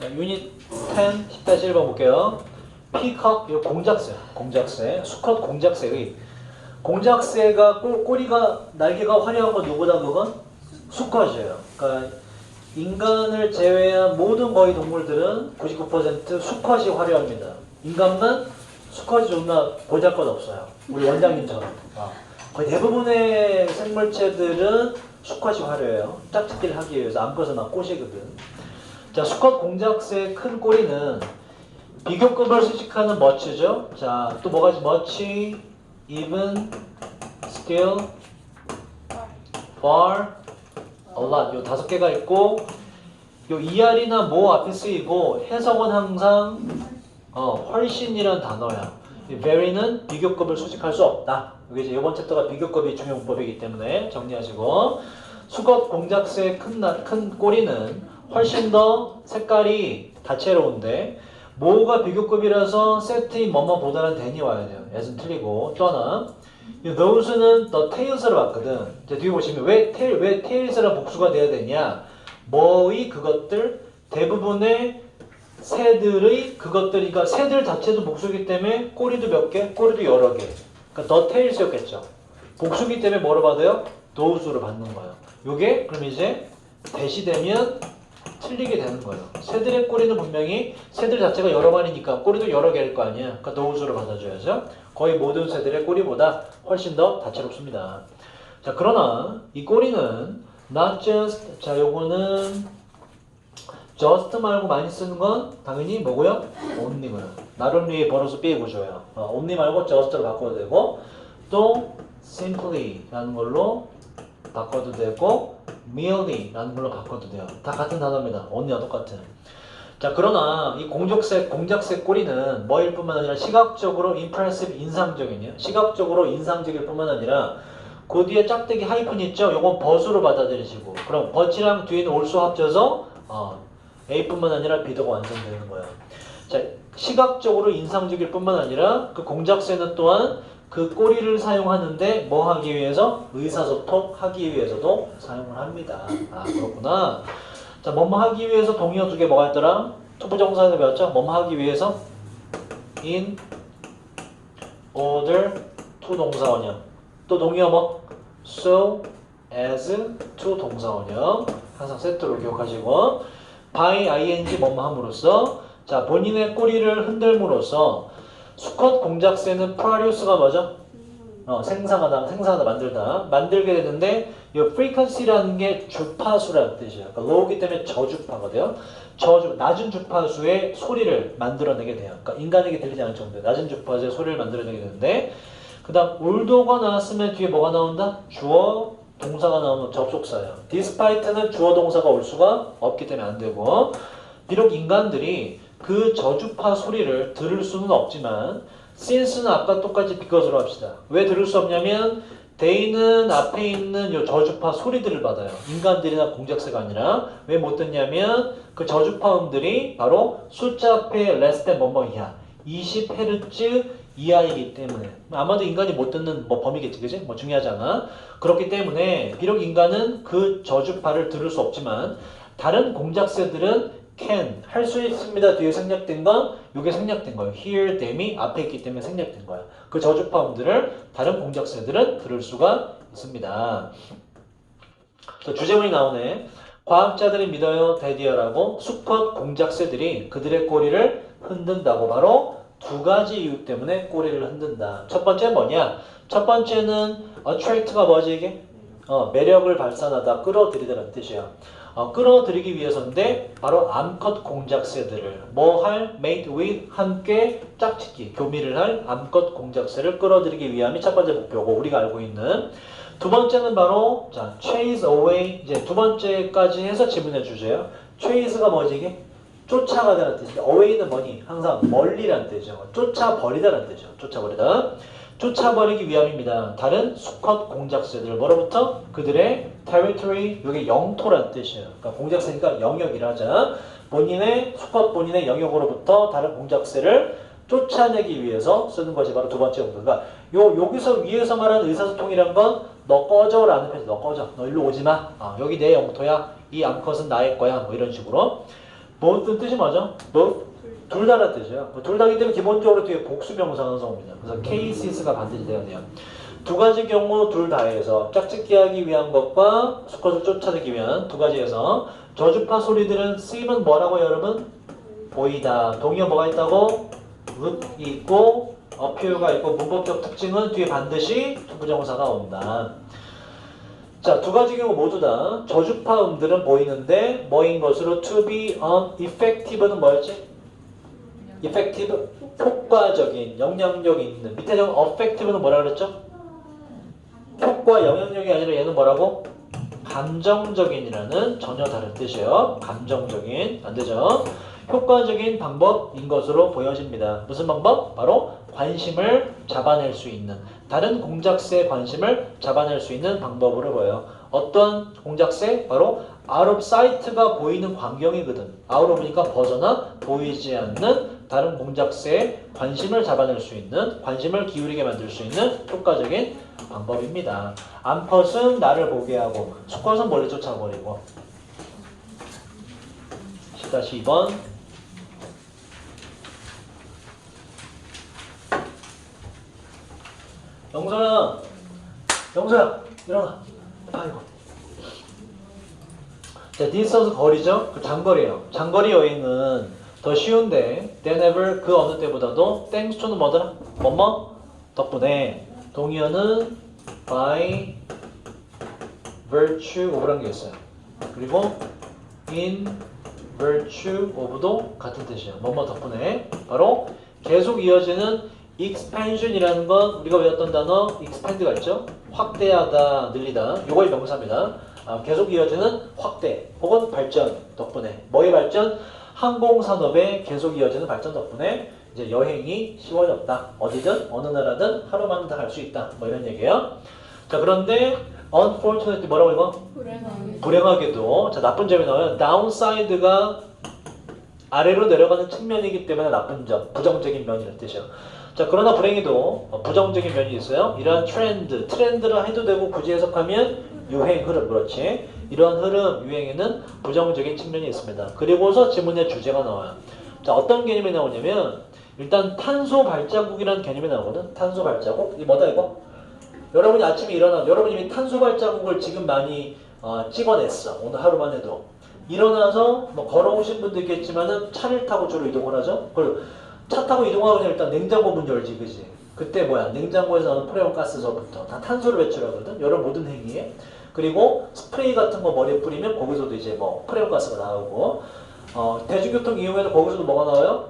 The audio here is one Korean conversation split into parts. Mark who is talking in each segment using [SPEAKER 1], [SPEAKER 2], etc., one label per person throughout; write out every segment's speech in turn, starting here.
[SPEAKER 1] 자, 유닛 10, 10-1번 볼게요. 피커, 이거 공작새, 수컷 공작새의 공작새가 꼬리가 날개가 화려한 건 누구다 그건? 수컷이에요. 그러니까 인간을 제외한 모든 거의 동물들은 99% 수컷이 화려합니다. 인간만 수컷이 존나 보잘것없어요. 우리 원장님처럼. 거의 대부분의 생물체들은 수컷이 화려해요. 짝짓기를 하기 위해서 암컷은 막 꼬시거든. 자, 수컷 공작새의 큰 꼬리는 비교급을 수식하는 much죠. 자, 또 뭐가 있지? much, even, still, far, a lot. 요 5개가 있고 요 ER이나 more 앞에 쓰이고 해석은 항상 훨씬이란 단어야. very는 비교급을 수식할 수 없다. 이게 이제 이번 챕터가 비교급이 중요 문법이기 때문에 정리하시고 수컷 공작새의 큰 꼬리는 훨씬 더 색깔이 다채로운데 뭐가 비교급이라서 세트인 뭐뭐보다는 than이 와야 돼요. 예는 틀리고 또 하나 those는 the tails를 봤거든. 자, 뒤에 보시면 왜 tails라 복수가 돼야 되냐? 뭐의 그것들 대부분의 새들의 그것들이니까 새들 자체도 복수기 때문에 꼬리도 몇 개, 꼬리도 여러 개. 그러니까 the tails였겠죠. 복수기 때문에 뭐로 받아요? those로 받는 거예요. 요게 그럼 이제 대시되면 틀리게 되는 거예요. 새들의 꼬리는 분명히 새들 자체가 여러 마리니까 꼬리도 여러 개일 거 아니야. 그러니까 those로 받아줘야죠. 거의 모든 새들의 꼬리보다 훨씬 더 다채롭습니다. 자, 그러나 이 꼬리는 not just, 자, 요거는 just 말고 많이 쓰는 건 당연히 뭐고요? only고요. 나름 위에 벌어서 삐고 줘요. only 말고 just로 바꿔도 되고 또 simply라는 걸로 바꿔도 되고 merely라는 걸로 바꿔도 돼요. 다 같은 단어입니다. only와 똑같은. 자, 그러나 이 공작새 꼬리는 뭐일 뿐만 아니라 시각적으로 impressive, 인상적이네요. 시각적으로 인상적일 뿐만 아니라 그 뒤에 짝대기 하이픈 있죠? 요건 but으로 받아들이시고 그럼 but이랑 뒤에는 also 합쳐서 A뿐만 아니라 B도가 완성되는 거예요. 자, 시각적으로 인상적일 뿐만 아니라 그 공작새는 또한 그 꼬리를 사용하는데 뭐 하기 위해서? 의사소통하기 위해서도 사용을 합니다. 아, 그렇구나. 자, 뭐뭐 하기 위해서 동의어 2개 뭐가 있더라? 투부정사에서 배웠죠? 뭐뭐 하기 위해서 in order to 동사원형. 또 동의어 뭐? so as to 동사원형. 항상 세트로 기억하시고 by ing 뭐뭐 함으로써 자, 본인의 꼬리를 흔들므로써 수컷 공작새는 프로듀스가 뭐죠? 생산하다, 만들게 되는데 이 frequency라는 게 주파수라는 뜻이에요. 그러니까 low이기 때문에 저주파거든요. 낮은 주파수의 소리를 만들어내게 돼요. 그러니까 인간에게 들리지 않을 정도의 낮은 주파수의 소리를 만들어내게 되는데 그 다음 올도가 나왔으면 뒤에 뭐가 나온다? 주어, 동사가 나오는 접속사예요. despite는 주어, 동사가 올 수가 없기 때문에 안 되고 비록 인간들이 그 저주파 소리를 들을 수는 없지만 since는 아까 똑같이 because로 합시다. 왜 들을 수 없냐면 they는 앞에 있는 요 저주파 소리들을 받아요. 인간들이나 공작새가 아니라 왜 못 듣냐면 그 저주파 음들이 바로 숫자 앞에 less than 뭐뭐 이하 20Hz 이하이기 때문에 아마도 인간이 못 듣는 범위겠지, 그지? 중요하지 않아. 그렇기 때문에 비록 인간은 그 저주파를 들을 수 없지만 다른 공작새들은 can 할 수 있습니다. 뒤에 생략된 건 이게 생략된 거예요. hear them이 앞에 있기 때문에 생략된 거예요. 그 저주파음들을 다른 공작새들은 들을 수가 있습니다. 주제문이 나오네. 과학자들이 믿어요, 대디어라고 수컷 공작새들이 그들의 꼬리를 흔든다고. 바로 2가지 이유 때문에 꼬리를 흔든다. 첫 번째 뭐냐? 첫 번째는 attract가 뭐지 이게? 매력을 발산하다, 끌어들이다라는 뜻이야. 끌어들이기 위해서인데 바로 암컷 공작새들을 뭐 할? mate with 함께 짝짓기, 교미를 할 암컷 공작새를 끌어들이기 위함이 첫 번째 목표고 우리가 알고 있는. 두 번째는 바로 자, chase away. 이제 두 번째까지 해서 질문해 주세요. chase가 뭐지 이게? 쫓아가다라는 뜻인데 away는 뭐니? 항상 멀리라는 뜻이죠. 쫓아버리다라는 뜻이죠. 쫓아버리다. 쫓아버리기 위함입니다. 다른 수컷 공작새들 뭐로부터? 그들의 territory, 이게 영토란 뜻이에요. 그러니까 공작새니까 영역이라 하자. 수컷 본인의 영역으로부터 다른 공작새를 쫓아내기 위해서 쓰는 것이 바로 두 번째 용도. 그러니까 여기서 위에서 말하는 의사소통이란 건 너 꺼져라는 표현. 너 꺼져. 너 일로 오지 마. 여기 내 영토야. 이 암컷은 나의 거야. 뭐 이런 식으로. both는 뜻이 맞아? both? 둘 다란 뜻이야. 둘 다기 때문에 기본적으로 뒤에 복수명사 완성입니다. 그래서 cases가 반드시 돼야 돼요. 두 가지 경우 둘 다에서 짝짓기 하기 위한 것과 수컷을 쫓아내기 위한 두 가지에서 저주파 소리들은 쓰임은 뭐라고 여러분? 보이다. 동의어 뭐가 있다고? would 있고 appear가 있고 문법적 특징은 뒤에 반드시 부정사가 온다. 자, 두 가지 경우 모두 다 저주파 음들은 보이는데 뭐인 것으로 to be effective는 뭐였지? effective, 효과적인, 영향력 있는. 밑에 적 effective는 뭐라 그랬죠? 효과, 영향력이 아니라 얘는 뭐라고? 감정적인이라는 전혀 다른 뜻이에요. 감정적인, 안 되죠? 효과적인 방법인 것으로 보여집니다. 무슨 방법? 바로 관심을 잡아낼 수 있는, 다른 공작새의 관심을 잡아낼 수 있는 방법으로 보여요. 어떤 공작새? 바로 out of sight가 보이는 광경이거든. out of니까 벗어나 보이지 않는 다른 공작새의 관심을 잡아낼 수 있는, 관심을 기울이게 만들 수 있는 효과적인 방법입니다. 암컷은 나를 보게 하고 수컷은 멀리 쫓아버리고. 10-2번 영서야 일어나. 아이고. 자, distance 거리죠? 그 장거리예요. 장거리 여행은 더 쉬운데 than ever 그 어느 때보다도 thanks to는 뭐더라? 뭐뭐? 덕분에. 동의어는 by virtue of라는 게 있어요. 그리고 in virtue of도 같은 뜻이에요. 뭐뭐 덕분에. 바로 계속 이어지는 expansion이라는 건 우리가 외웠던 단어 expand가 있죠? 확대하다, 늘리다. 요거의 명사입니다. 계속 이어지는 확대 혹은 발전 덕분에. 뭐의 발전? 항공산업의 계속 이어지는 발전 덕분에 이제 여행이 쉬워졌다. 어디든 어느 나라든 하루만 다 갈 수 있다. 뭐 이런 얘기예요. 자, 그런데 unfortunately 뭐라고 읽어? 불행하게도. 자, 나쁜 점이 나와요. downside가 아래로 내려가는 측면이기 때문에 나쁜 점, 부정적인 면이라는 뜻이에요. 자, 그러나 불행히도 부정적인 면이 있어요. 이러한 트렌드를 해도 되고 굳이 해석하면 유행, 흐름, 그렇지. 이러한 흐름, 유행에는 부정적인 측면이 있습니다. 그리고서 지문의 주제가 나와요. 자, 어떤 개념이 나오냐면 일단 탄소 발자국이라는 개념이 나오거든. 탄소 발자국? 이 뭐다 이거? 여러분이 아침에 일어나, 여러분이 이미 탄소 발자국을 지금 많이 찍어냈어. 오늘 하루만 해도. 일어나서 뭐 걸어오신 분도 있겠지만은 차를 타고 주로 이동을 하죠. 그리고 차 타고 이동하면 일단 냉장고 문 열지, 그지? 그때 뭐야? 냉장고에서 나오는 프레온가스서부터 다 탄소를 배출하거든. 여러 모든 행위에. 그리고 스프레이 같은 거 머리에 뿌리면 거기서도 이제 뭐 프레온가스가 나오고, 대중교통 이용해도 거기서도 뭐가 나와요?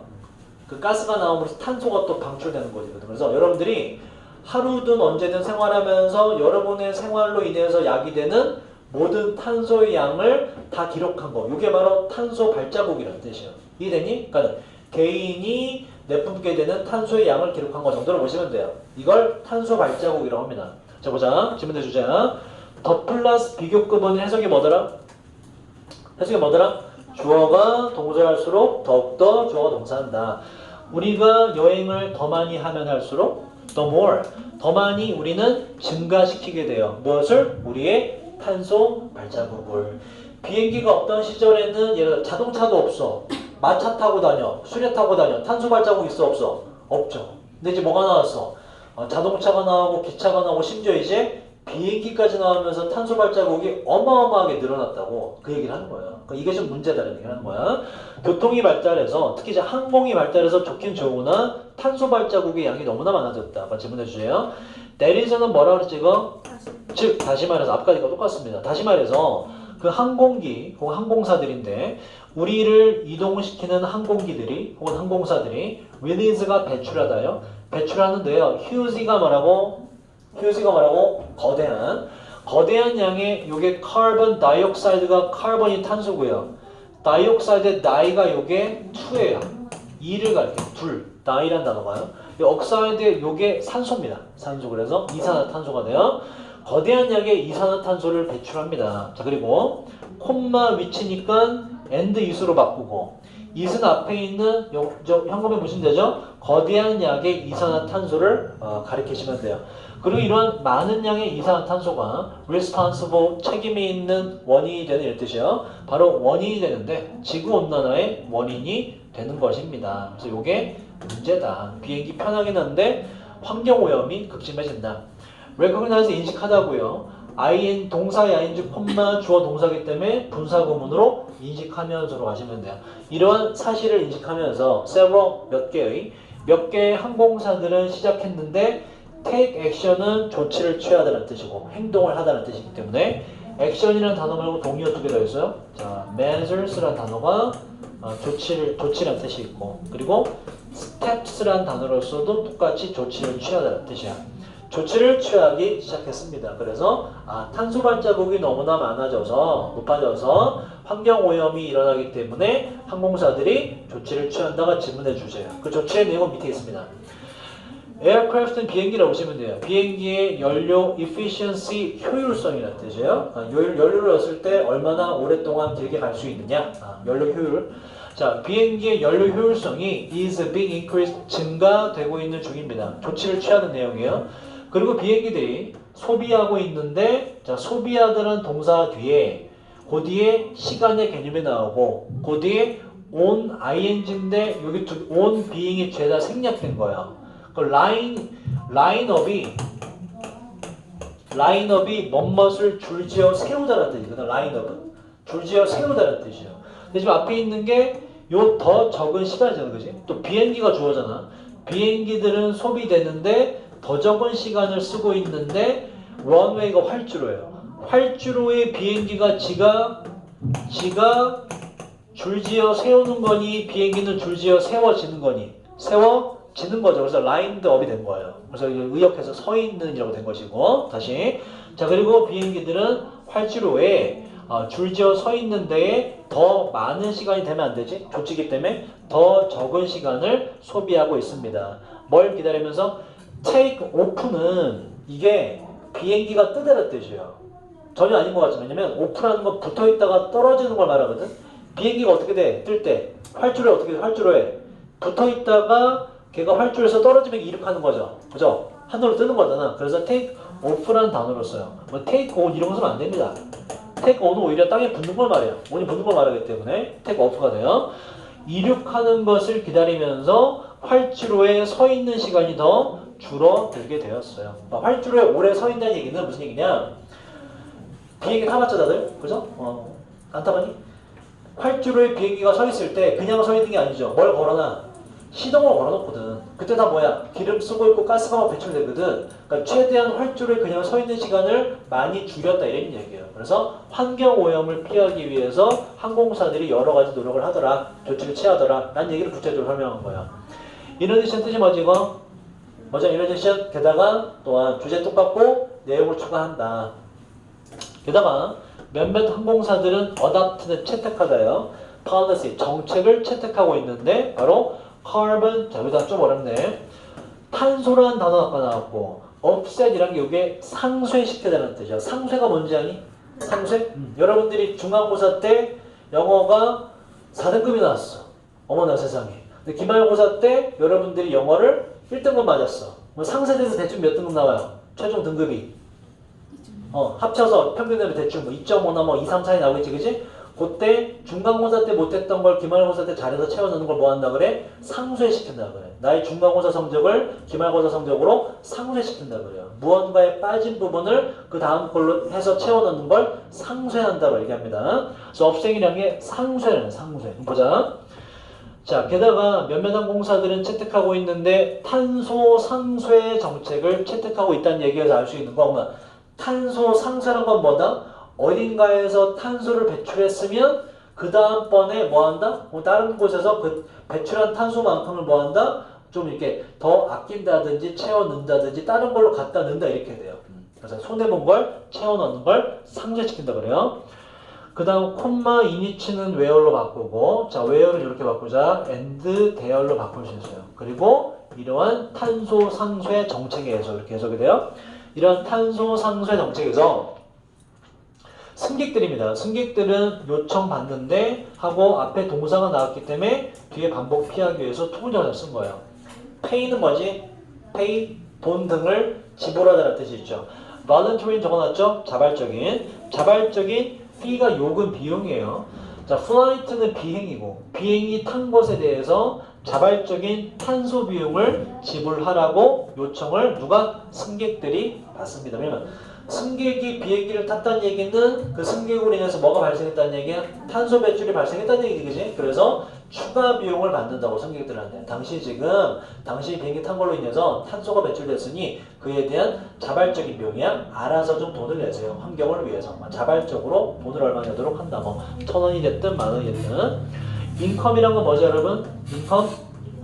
[SPEAKER 1] 그 가스가 나오면서 탄소가 또 방출되는 거거든. 그래서 여러분들이 하루든 언제든 생활하면서 여러분의 생활로 인해서 야기되는 모든 탄소의 양을 다 기록한 거. 이게 바로 탄소 발자국이라는 뜻이에요. 이해되니? 그러니까 개인이 내뿜게 되는 탄소의 양을 기록한 거 정도로 보시면 돼요. 이걸 탄소 발자국이라고 합니다. 자, 보자. 질문대 주자. 더 플러스 비교급은 해석이 뭐더라? 해석이 뭐더라? 주어가 동사할수록 더욱더 주어가 동사한다. 우리가 여행을 더 많이 하면 할수록 the more, 더 많이 우리는 증가시키게 돼요. 무엇을? 우리의 탄소 발자국을. 비행기가 없던 시절에는 예를 들어 자동차도 없어. 마차 타고 다녀, 수레 타고 다녀. 탄소 발자국 있어 없어? 없죠. 근데 이제 뭐가 나왔어? 자동차가 나오고 기차가 나오고 심지어 이제 비행기까지 나오면서 탄소 발자국이 어마어마하게 늘어났다고 그 얘기를 하는 거예요. 그러니까 이게 좀 문제다라는 얘기를 하는 거야. 교통이 발달해서 특히 이제 항공이 발달해서 좋긴 좋으나 탄소 발자국의 양이 너무나 많아졌다. 아까 질문해 주세요. 내리서는 뭐라 그랬지 이거? 즉 다시 말해서 앞까지가 똑같습니다. 다시 말해서 그 항공기 혹은 항공사들인데 우리를 이동시키는 항공기들이 혹은 항공사들이 release가 배출하다요. 배출하는데요. huge가 뭐라고? 거대한 양의 요게 카본 다이옥사이드가 카본이 탄소고요. 다이옥사이드 다이가 요게 2예요. 2를 갈게요. 둘. 다이란 단어가요. 이 옥사이드 요게 산소입니다. 산소. 그래서 이산화탄소가 돼요. 거대한 양의 이산화탄소를 배출합니다. 자, 그리고 콤마 위치니까 and is로 바꾸고 is는 앞에 있는 현금에 보시면 되죠? 거대한 양의 이산화탄소를 가리키시면 돼요. 그리고 이런 많은 양의 이산화탄소가 responsible 책임이 있는 원인이 되는 이런 뜻이에요. 바로 원인이 되는데 지구온난화의 원인이 되는 것입니다. 그래서 이게 문제다. 비행기 편하긴 한데 환경오염이 극심해진다. recognize 인식하다고요. 동사의 ing, 주어 동사기 때문에 분사구문으로 인식하면서로 가시면 돼요. 이러한 사실을 인식하면서 several 몇 개의 항공사들은 시작했는데 take action은 조치를 취하다는 뜻이고 행동을 하다는 뜻이기 때문에 action이라는 단어 말고 동의어 두 개 더 있어요. 자, measures라는 단어가 조치라는 뜻이 있고 그리고 steps라는 단어로서도 똑같이 조치를 취하다는 뜻이야. 조치를 취하기 시작했습니다. 그래서 탄소 발자국이 너무나 높아져서 환경오염이 일어나기 때문에 항공사들이 조치를 취한다가 질문해 주세요. 그 조치의 내용은 밑에 있습니다. 에어크래프트는 비행기라고 보시면 돼요. 비행기의 연료 efficiency 효율성이라는 뜻이에요. 연료를 넣었을 때 얼마나 오랫동안 길게 갈 수 있느냐. 연료 효율. 자, 비행기의 연료 효율성이 is being increased 증가되고 있는 중입니다. 조치를 취하는 내용이에요. 그리고 비행기들이 소비하고 있는데 자, 소비하다는 동사 뒤에 그 뒤에 시간의 개념이 나오고 그 뒤에 on ing인데 여기 on being이 죄다 생략된 거예요. 그 라인업이 뭐뭇을 줄지어 세우다라는 뜻이거든. 라인업은 줄지어 세우다라는 뜻이에요. 근데 지금 앞에 있는 게 요 더 적은 시간이잖아, 그지? 또 비행기가 주어잖아. 비행기들은 소비되는데 더 적은 시간을 쓰고 있는데 런웨이가 활주로예요. 활주로의 비행기가 지가 줄지어 세우는 거니 비행기는 줄지어 세워지는 거니 세워지는 거죠. 그래서 라인드 업이 된 거예요. 그래서 의역해서 서 있는이라고 된 것이고 다시 자 그리고 비행기들은 활주로에 줄지어 서 있는 데에 더 많은 시간이 되면 안 되지. 조치기 때문에 더 적은 시간을 소비하고 있습니다. 뭘 기다리면서 take off는 이게 비행기가 뜨다는 뜻이에요. 전혀 아닌 것 같지만 왜냐면 off라는 건 붙어있다가 떨어지는 걸 말하거든. 비행기가 어떻게 돼? 뜰 때 활주로에 어떻게 돼? 활주로에 붙어있다가 걔가 활주로에서 떨어지면 이륙하는 거죠. 그죠? 하늘로 뜨는 거잖아. 그래서 take off라는 단어로 써요. 뭐 take on 이런 거 쓰면 안 됩니다. take on은 오히려 땅에 붙는 걸 말해요. 온이 붙는 걸 말하기 때문에 take off가 돼요. 이륙하는 것을 기다리면서 활주로에 서 있는 시간이 더 줄어들게 되었어요. 활주로에 오래 서 있다는 얘기는 무슨 얘기냐? 비행기 타봤죠 다들? 그죠? 안 타봤니? 활주로에 비행기가 서 있을 때 그냥 서 있는 게 아니죠. 뭘 걸어놔? 시동을 걸어놓거든. 그때 다 뭐야? 기름 쓰고 있고 가스가 막 배출되거든. 그러니까 최대한 활주로에 그냥 서 있는 시간을 많이 줄였다 이런 얘기예요. 그래서 환경오염을 피하기 위해서 항공사들이 여러 가지 노력을 하더라. 조치를 취하더라. 라는 얘기를 구체적으로 설명한 거예요. 이너디션 뜻이 뭐지 이거? 뭐죠? 이너디션 게다가 또한 주제 똑같고 내용을 추가한다. 게다가 몇몇 항공사들은 어답트는 채택하다요. policy 정책을 채택하고 있는데 바로 carbon 자 여기다 좀 어렵네. 탄소라는 단어가 아까 나왔고 offset이란 게 이게 상쇄시키다는 뜻이야. 상쇄가 뭔지 아니? 상쇄? 여러분들이 중간고사 때 영어가 4등급이 나왔어. 어머나 세상에. 근데 기말고사 때 여러분들이 영어를 1등급 맞았어. 뭐 상쇄돼서 대충 몇 등급 나와요? 최종 등급이 합쳐서 평균 대비 대충 뭐 2.5나 뭐 2, 3 차이 나오겠지, 그지? 그때 중간고사 때 못했던 걸 기말고사 때 잘해서 채워넣는 걸 뭐 한다 그래? 상쇄시킨다 그래. 나의 중간고사 성적을 기말고사 성적으로 상쇄시킨다 그래요. 무언가에 빠진 부분을 그 다음 걸로 해서 채워넣는 걸 상쇄한다고 얘기합니다. 그래서 업생이라는 게 상쇄라는 상쇄. 보자. 자, 게다가 몇몇 항공사들은 채택하고 있는데 탄소 상쇄 정책을 채택하고 있다는 얘기에서 알 수 있는 거 탄소 상쇄란 건 뭐다? 어딘가에서 탄소를 배출했으면 그 다음번에 뭐 한다? 다른 곳에서 그 배출한 탄소만큼을 뭐 한다? 좀 이렇게 더 아낀다든지 채워 넣는다든지 다른 걸로 갖다 넣는다 이렇게 돼요. 그래서 손해본 걸 채워 넣는 걸 상쇄시킨다 그래요. 그 다음 콤마 이니치는 웨어로 바꾸고 자 웨어를 이렇게 바꾸자 and 대열로 바꿀 수 있어요. 그리고 이러한 탄소 상쇄 정책에 의해서 이렇게 해석이 돼요. 이런 탄소 상쇄 정책에서 승객들입니다. 승객들은 요청받는데 하고 앞에 동사가 나왔기 때문에 뒤에 반복 피하기 위해서 투부정사를 쓴 거예요. pay는 뭐지? pay, 돈 등을 지불하다는 뜻이 있죠. voluntary는 적어놨죠? 자발적인 fee가 요금 비용이에요. 자, flight는 비행이고 비행이 탄 것에 대해서 자발적인 탄소 비용을 지불하라고 요청을 누가? 승객들이 받습니다. 왜냐면 승객이 비행기를 탔다는 얘기는 그 승객으로 인해서 뭐가 발생했다는 얘기야? 탄소 배출이 발생했다는 얘기지, 그지? 그래서 추가 비용을 받는다고 승객들한테. 당시 비행기 탄 걸로 인해서 탄소가 배출됐으니 그에 대한 자발적인 비용이야. 알아서 좀 돈을 내세요. 환경을 위해서. 자발적으로 돈을 얼마 내도록 한다. 뭐 1,000원이 됐든 10,000원이 됐든. 인컴이란 건 뭐죠, 여러분? 인컴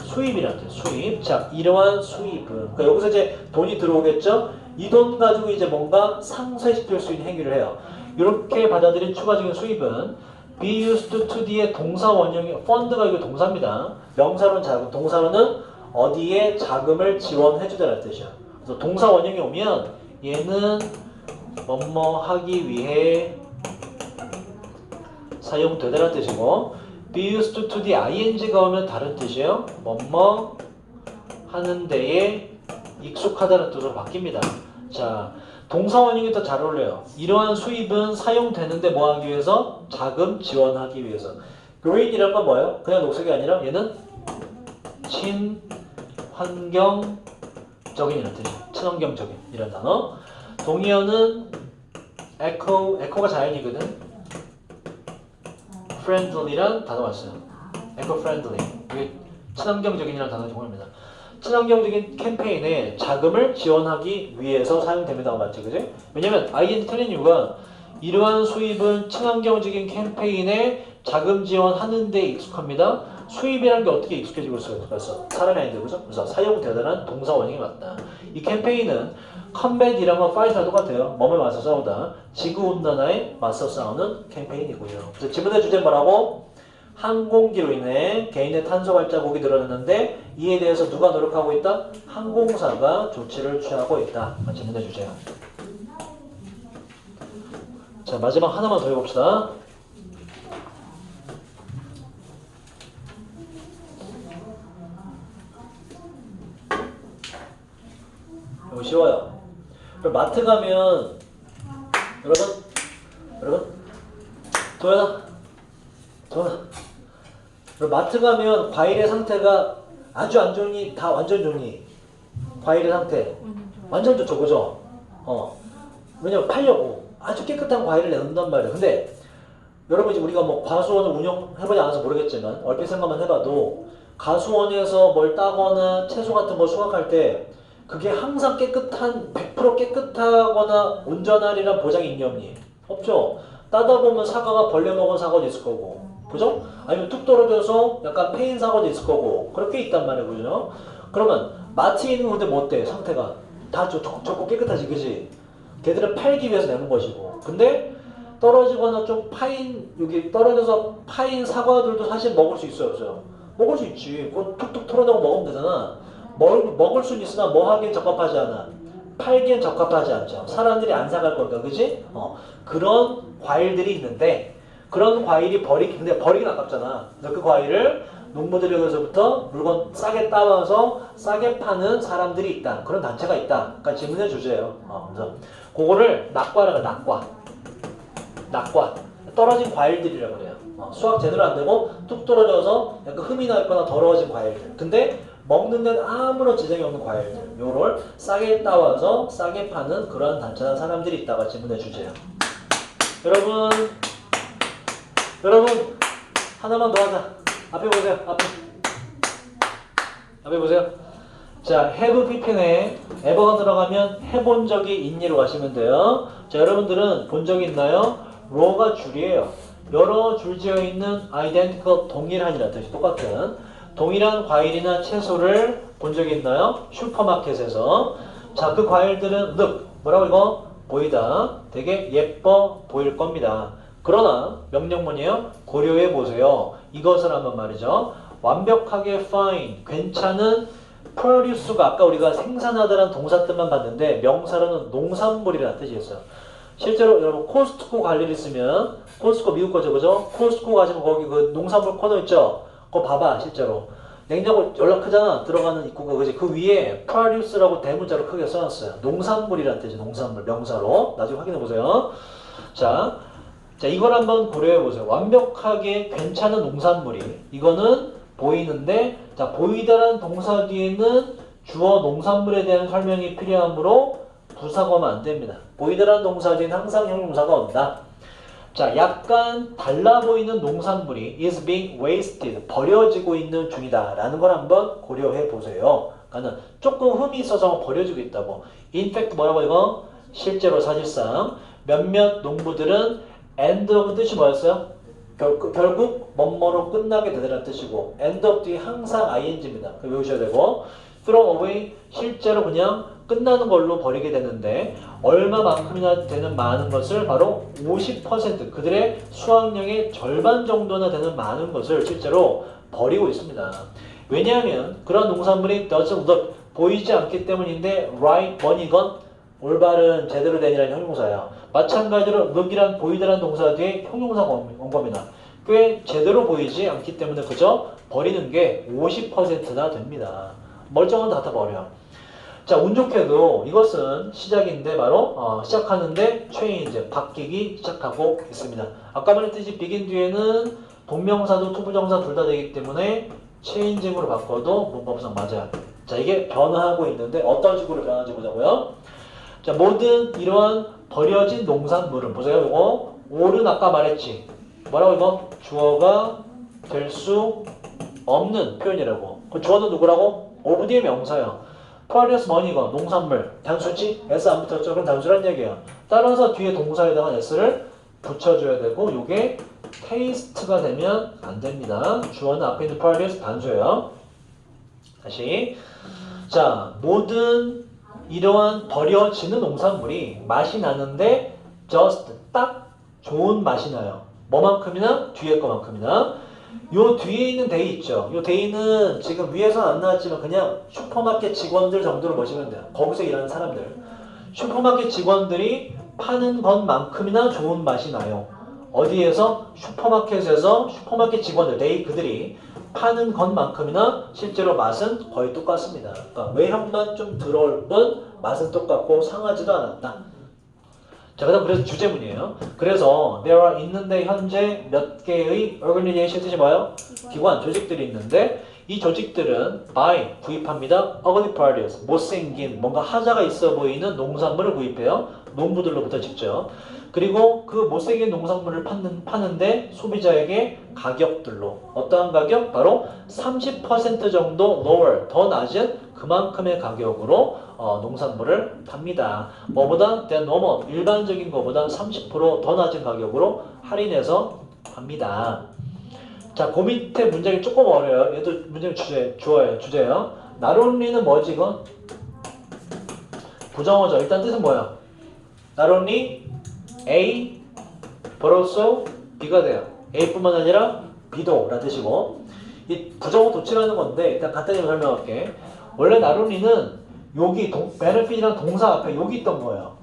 [SPEAKER 1] 수입이란 뜻. 수입. 자, 이러한 수입은 그러니까 여기서 이제 돈이 들어오겠죠? 이 돈 가지고 이제 뭔가 상쇄시킬 수 있는 행위를 해요. 이렇게 받아들인 추가적인 수입은 be used to 뒤에 동사 원형이 fund가 이거 동사입니다. 명사로는 자금, 동사로는 어디에 자금을 지원해주다라는 뜻이야. 그래서 동사 원형이 오면 얘는 뭐뭐 하기 위해 사용되다라는 뜻이고 be used to the ing가 오면 다른 뜻이에요. 뭐뭐 하는 데에 익숙하다는 뜻으로 바뀝니다. 자, 동사 원형이 더 잘 어울려요. 이러한 수입은 사용되는데 뭐 하기 위해서? 자금 지원하기 위해서. green이란 건 뭐예요? 그냥 녹색이 아니라 얘는 친환경적인이라는 뜻이에요. 친환경적인 이런 단어. 동의어는 eco가 자연이거든. friendly란 단어가 있어요. eco-friendly. 이게 친환경적인이라는 단어의 동의어입니다. 친환경적인 캠페인에 자금을 지원하기 위해서 사용됩니다. 맞지? 그지? 왜냐면 ING 틀린 이유가 이러한 수입은 친환경적인 캠페인에 자금 지원하는 데 익숙합니다. 수입이라는 게 어떻게 익숙해지고 있어? 사람이 아닌데, 그죠? 그래서 사용되다는 동사 원형이 맞다. 이 캠페인은 컴뱃이랑 파이트랑 똑같아요. 몸에 맞서 싸우다. 지구온난화에 맞서 싸우는 캠페인이고요. 그래서 지문의 주제 뭐라고? 항공기로 인해 개인의 탄소 발자국이 늘어났는데 이에 대해서 누가 노력하고 있다? 항공사가 조치를 취하고 있다. 질문해 주세요. 자, 마지막 하나만 더 해봅시다. 이거 쉬워요. 마트 가면 여러분 도연아 마트 가면 과일의 상태가 아주 안 좋니? 다 완전 좋니? 과일의 상태 완전 좋죠, 그죠? 왜냐면 팔려고 아주 깨끗한 과일을 내놓는단 말이에요. 근데 여러분 이제 우리가 뭐 과수원을 운영해보지 않아서 모르겠지만 얼핏 생각만 해봐도 가수원에서 뭘 따거나 채소 같은 거 수확할 때 그게 항상 100% 깨끗하거나 온전하리란 보장이 있니 없니? 없죠. 따다 보면 사과가 벌레 먹은 사과도 있을 거고, 그죠? 아니면 뚝 떨어져서 약간 패인 사과도 있을 거고, 그렇게 있단 말이에요, 그죠? 그러면 마트에 있는 건데 뭐 어때? 상태가 다 좋고 깨끗하지, 그지? 걔들은 팔기 위해서 내는 것이고, 근데 떨어지거나 좀 파인, 여기 떨어져서 파인 사과들도 사실 먹을 수 있어요, 없어요? 먹을 수 있지. 그거 툭툭 털어내고 먹으면 되잖아. 먹을 수는 있으나 뭐 하기엔 적합하지 않아. 팔기엔 적합하지 않죠. 사람들이 안 사갈 거니까, 그지? 그런 과일들이 있는데 그런 과일이 근데 버리긴 아깝잖아. 그래서 그 과일을 농부들에게서부터 물건 싸게 따와서 싸게 파는 사람들이 있다. 그런 단체가 있다. 그러니까 질문의 주제예요. 그래서 그거를 낙과라고 해요. 낙과. 떨어진 과일들이라고 그래요. 수확 제대로 안 되고 뚝 떨어져서 약간 흠이 나 있거나 더러워진 과일들. 근데 먹는 데는 아무런 지장이 없는 과일들. 요걸 싸게 따와서 싸게 파는 그런 단체나 사람들이 있다가 질문의 주제예요. 여러분 하나만 더 하자. 앞에 보세요. 앞에 보세요. 자, have ppn에 ever가 들어가면 해본 적이 있니로 가시면 돼요. 자, 여러분들은 본 적이 있나요? row가 줄이에요. 여러 줄 지어 있는 identical 동일한이라는 뜻이 똑같은 동일한 과일이나 채소를 본 적이 있나요? 슈퍼마켓에서. 자, 그 과일들은 look, 뭐라고 이거? 보이다. 되게 예뻐 보일 겁니다. 그러나 명령문이에요. 고려해 보세요. 이것을 한번 말이죠. 완벽하게 fine, 괜찮은 produce가 아까 우리가 생산하다라는 동사 뜻만 봤는데 명사로는 농산물이라는 뜻이었어요. 실제로 여러분 코스트코 갈 일 있으면 코스트코 미국 거죠, 그죠? 코스트코 가시면 거기 그 농산물 코너 있죠? 그거 봐봐 실제로. 냉장고 연락 크잖아. 들어가는 입구가 그지? 그 위에 produce라고 대문자로 크게 써놨어요. 농산물이란 뜻이죠. 농산물 명사로. 나중에 확인해 보세요. 자, 이걸 한번 고려해 보세요. 완벽하게 괜찮은 농산물이 이거는 보이는데 자 보이다란 동사 뒤에는 주어 농산물에 대한 설명이 필요하므로 부사가 오면 안 됩니다. 보이다란 동사 뒤에는 항상 형용사가 온다. 자, 약간 달라 보이는 농산물이 is being wasted, 버려지고 있는 중이다 라는 걸 한번 고려해 보세요. 그러니까 조금 흠이 있어서 버려지고 있다고. in fact 뭐라고 이거? 실제로 사실상 몇몇 농부들은 end of 뜻이 뭐였어요? 결국 뭐뭐로 끝나게 되더라는 뜻이고 end of 뒤에 항상 ing입니다. 외우셔야 되고 throw away 실제로 그냥 끝나는 걸로 버리게 되는데 얼마만큼이나 되는 많은 것을 바로 50% 그들의 수확량의 절반 정도나 되는 많은 것을 실제로 버리고 있습니다. 왜냐하면 그런 농산물이 doesn't look 보이지 않기 때문인데 right 번이건 올바른 제대로 된이라는 형용사예요. 마찬가지로 look이란 보이다란 동사 뒤에 형용사가 온 겁니다. 꽤 제대로 보이지 않기 때문에 그저 버리는 게 50%나 됩니다. 멀쩡한 다 버려. 자, 운 좋게도 이것은 시작인데 바로 시작하는데 change, 바뀌기 시작하고 있습니다. 아까 말했듯이 begin 뒤에는 동명사도 투부정사 둘 다 되기 때문에 changing으로 바꿔도 문법상 맞아요. 자, 이게 변화하고 있는데 어떤 식으로 변하는지 보자고요. 자, 모든 이러한 버려진 농산물은 보세요. 이거 all은 아까 말했지. 뭐라고 이거? 주어가 될 수 없는 표현이라고. 그 주어는 누구라고? of 뒤에 명사예요. produce money가 농산물, 단수지? s 안 붙었죠? 그럼 단수란 얘기예요. 따라서 뒤에 동사에다가 s를 붙여줘야 되고 요게 taste가 되면 안 됩니다. 주어는 앞에 있는 produce 단수예요. 다시 자, 모든 이러한 버려지는 농산물이 맛이 나는데 just 딱 좋은 맛이 나요. 뭐만큼이나? 뒤에 거만큼이나. 요 뒤에 있는 데이 있죠. 요 데이는 지금 위에서는 안 나왔지만 그냥 슈퍼마켓 직원들 정도로 보시면 돼요. 거기서 일하는 사람들. 슈퍼마켓 직원들이 파는 것만큼이나 좋은 맛이 나요. 어디에서? 슈퍼마켓에서 슈퍼마켓 직원들, 데이 그들이 파는 것만큼이나 실제로 맛은 거의 똑같습니다. 그러니까 외형만 좀 들어올 뿐 맛은 똑같고 상하지도 않았다. 자, 그 다음 그래서 주제문이에요. 그래서 there are 있는데 현재 몇 개의 organization 뜻이 뭐예요? 기관, 조직들이 있는데 이 조직들은 buy, 구입합니다. ugly produce, 못생긴 뭔가 하자가 있어 보이는 농산물을 구입해요. 농부들로부터 직접. 그리고 그 못생긴 농산물을 파는데 소비자에게 가격들로 어떠한 가격? 바로 30% 정도 lower, 더 낮은 그만큼의 가격으로 농산물을 팝니다. 뭐보다? than normal, 일반적인 것보다 30% 더 낮은 가격으로 할인해서 팝니다. 자, 그 밑에 문장이 조금 어려워요. 얘도 문장 주제예요. not only는 뭐지 이건? 부정어죠. 일단 뜻은 뭐야? not only A, but also B가 돼요. A뿐만 아니라 B도 라는 뜻이고 이 부정어 도치라는 건데 일단 간단히 설명할게. 원래 not only는 여기 benefit이랑 동사 앞에 여기 있던 거예요.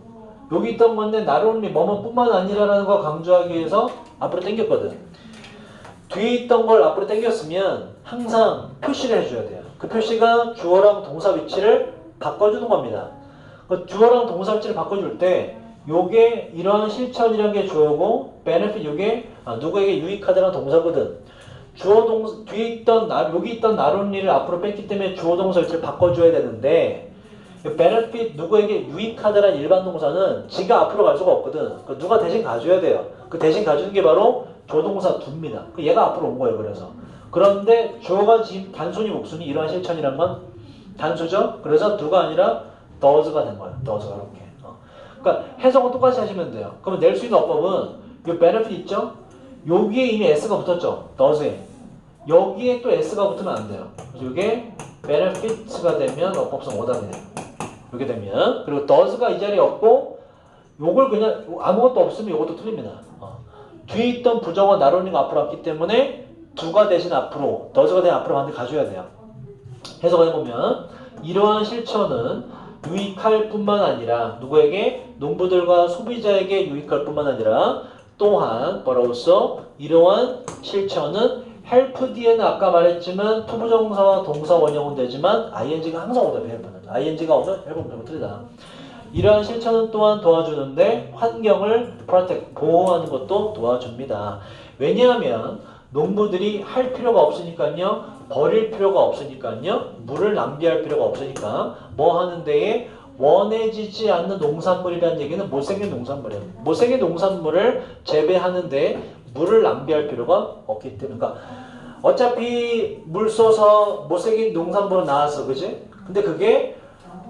[SPEAKER 1] 여기 있던 건데 not only 뭐뭐뿐만 아니라라는 거 강조하기 위해서 앞으로 당겼거든. 뒤에 있던 걸 앞으로 당겼으면 항상 표시를 해줘야 돼요. 그 표시가 주어랑 동사 위치를 바꿔주는 겁니다. 그 주어랑 동사 위치를 바꿔줄 때 요게 이러한 실천이라는 게 주어고 benefit 요게 누구에게 유익하다는 동사거든. 주어 동사 뒤에 있던 여기 있던 not only를 앞으로 뺐기 때문에 주어 동사 위치를 바꿔줘야 되는데 benefit 누구에게 유익하다라는 일반 동사는 지가 앞으로 갈 수가 없거든. 누가 대신 가줘야 돼요. 그 대신 가주는 게 바로 조동사 두입니다. 얘가 앞으로 온 거예요. 그래서 그런데 주어가 지금 단순히 목순이 이러한 실천이란 건 단수죠. 그래서 두가 아니라 does가 된 거예요. does가 이렇게. 그러니까 해석은 똑같이 하시면 돼요. 그러면 낼 수 있는 어법은 이 benefit 있죠? 여기에 이미 s가 붙었죠. does에. 여기에 또 s가 붙으면 안 돼요. 그래서 이게 benefits가 되면 어법상 오답이 돼요. 이렇게 되면. 그리고 does가 이 자리에 없고 요걸 그냥 아무것도 없으면 이것도 틀립니다. 뒤에 있던 부정어 not only가 앞으로 왔기 때문에 두가 대신 앞으로 does가 대신 앞으로 반드시 가줘야 돼요. 해석을 해보면 이러한 실천은 유익할 뿐만 아니라 누구에게? 농부들과 소비자에게 유익할 뿐만 아니라 또한 뭐라고써? 이러한 실천은 help 뒤에는 아까 말했지만 투부정사와 동사 원형은 되지만 ing가 항상 오답해. help는. ing가 오면 help는 무조건 틀리다. 이러한 실천은 또한 도와주는데 환경을 protect, 보호하는 것도 도와줍니다. 왜냐하면 농부들이 할 필요가 없으니까요. 버릴 필요가 없으니까요. 물을 낭비할 필요가 없으니까 뭐 하는 데에 원해지지 않는 농산물이라는 얘기는 못생긴 농산물이에요. 못생긴 농산물을 재배하는데 물을 낭비할 필요가 없기 때문에 그러니까 어차피 물 써서 못생긴 농산물은 나왔어. 그지? 근데 그게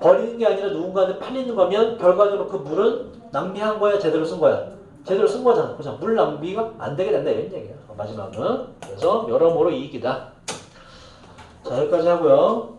[SPEAKER 1] 버리는 게 아니라 누군가한테 팔리는 거면 결과적으로 그 물은 낭비한 거야? 제대로 쓴 거야? 제대로 쓴 거잖아. 그죠? 물 낭비가 안 되게 된다 이런 얘기야. 마지막은. 그래서 여러모로 이익이다. 자, 여기까지 하고요.